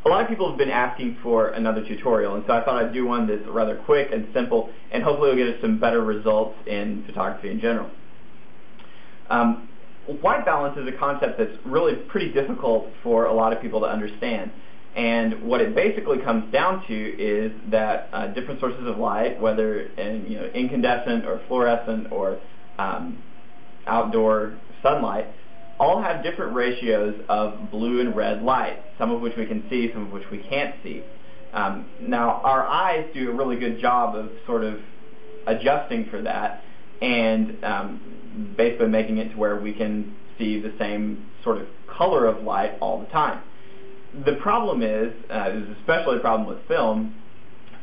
A lot of people have been asking for another tutorial, and so I thought I'd do one that's rather quick and simple, and hopefully will get us some better results in photography in general. White balance is a concept that's really pretty difficult for a lot of people to understand. And what it basically comes down to is that different sources of light, whether incandescent or fluorescent or outdoor sunlight, all have different ratios of blue and red light, some of which we can see, some of which we can't see. Now, our eyes do a really good job of sort of adjusting for that and basically making it to where we can see the same sort of color of light all the time. The problem is, this is especially a problem with film.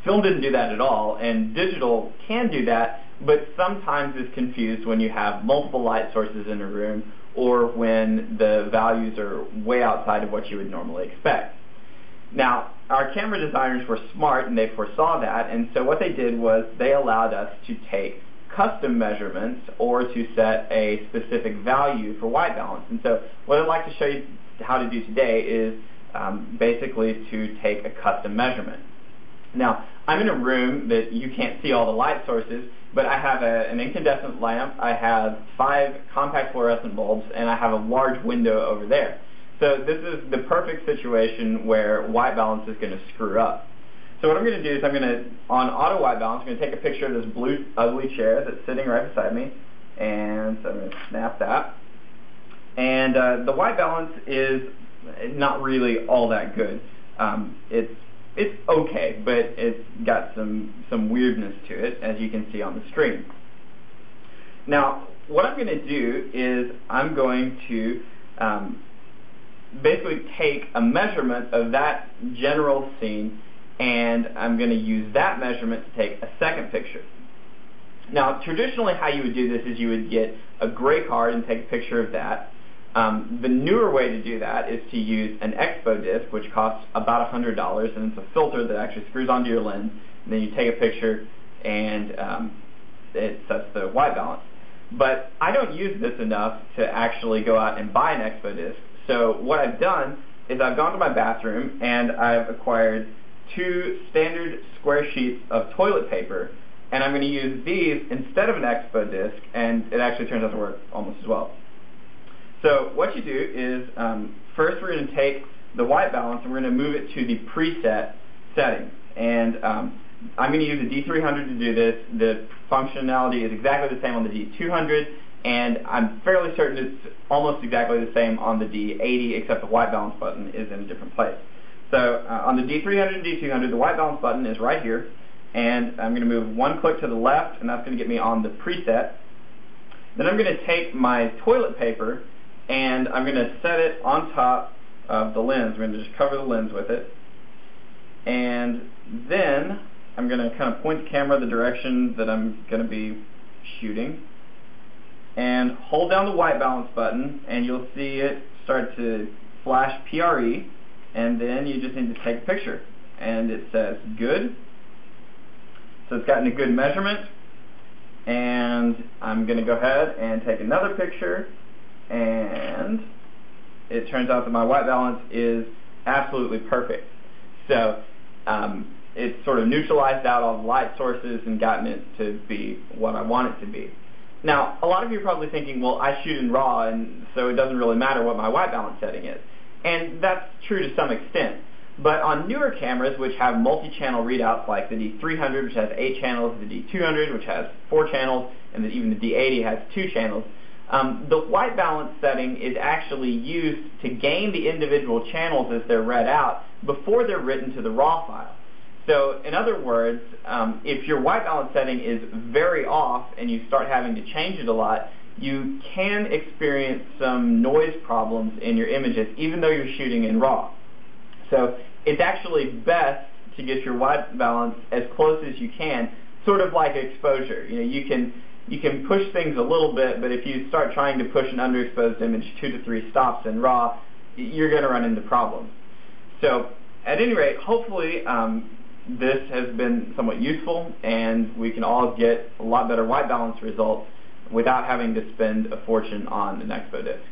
Film didn't do that at all, and digital can do that, but sometimes is confused when you have multiple light sources in a room or when the values are way outside of what you would normally expect. Now, our camera designers were smart and they foresaw that, and so what they did was they allowed us to take custom measurements or to set a specific value for white balance. And so what I'd like to show you how to do today is basically to take a custom measurement. Now, I'm in a room that you can't see all the light sources, but I have an incandescent lamp, I have 5 compact fluorescent bulbs, and I have a large window over there. So this is the perfect situation where white balance is going to screw up. So what I'm going to do is on auto white balance, I'm going to take a picture of this blue ugly chair that's sitting right beside me, and so I'm going to snap that. And the white balance is not really all that good. It's okay, but it's got some weirdness to it, as you can see on the screen. Now, what I'm going to do is I'm going to basically take a measurement of that general scene, and I'm going to use that measurement to take a second picture. Now, traditionally how you would do this is you would get a gray card and take a picture of that. The newer way to do that is to use an expo disc, which costs about $100, and it's a filter that actually screws onto your lens, and then you take a picture and it sets the white balance. But I don't use this enough to actually go out and buy an expo disc. So what I've done is I've gone to my bathroom and I've acquired 2 standard square sheets of toilet paper, and I'm going to use these instead of an expo disc, and it actually turns out to work almost as well. So what you do is first we're going to take the white balance and we're going to move it to the preset setting. And I'm going to use the D300 to do this. The functionality is exactly the same on the D200, and I'm fairly certain it's almost exactly the same on the D80, except the white balance button is in a different place. So on the D300 and D200, the white balance button is right here, and I'm going to move 1 click to the left, and that's going to get me on the preset. Then I'm going to take my toilet paper and I'm going to set it on top of the lens. I'm going to just cover the lens with it. And then I'm going to kind of point the camera the direction that I'm going to be shooting. And hold down the white balance button, and you'll see it start to flash PRE. And then you just need to take a picture. And it says good. So it's gotten a good measurement. And I'm going to go ahead and take another picture. And it turns out that my white balance is absolutely perfect. So it's sort of neutralized out all the light sources and gotten it to be what I want it to be. Now, a lot of you are probably thinking, well, I shoot in RAW, and so it doesn't really matter what my white balance setting is. And that's true to some extent. But on newer cameras, which have multi-channel readouts like the D300, which has 8 channels, the D200, which has 4 channels, and even the D80 has 2 channels, the white balance setting is actually used to gain the individual channels as they're read out before they're written to the RAW file. So in other words, if your white balance setting is very off and you start having to change it a lot, you can experience some noise problems in your images even though you're shooting in RAW. So it's actually best to get your white balance as close as you can, sort of like exposure. You can push things a little bit, but if you start trying to push an underexposed image 2 to 3 stops in RAW, you're going to run into problems. So at any rate, hopefully this has been somewhat useful, and we can all get a lot better white balance results without having to spend a fortune on an expo disc.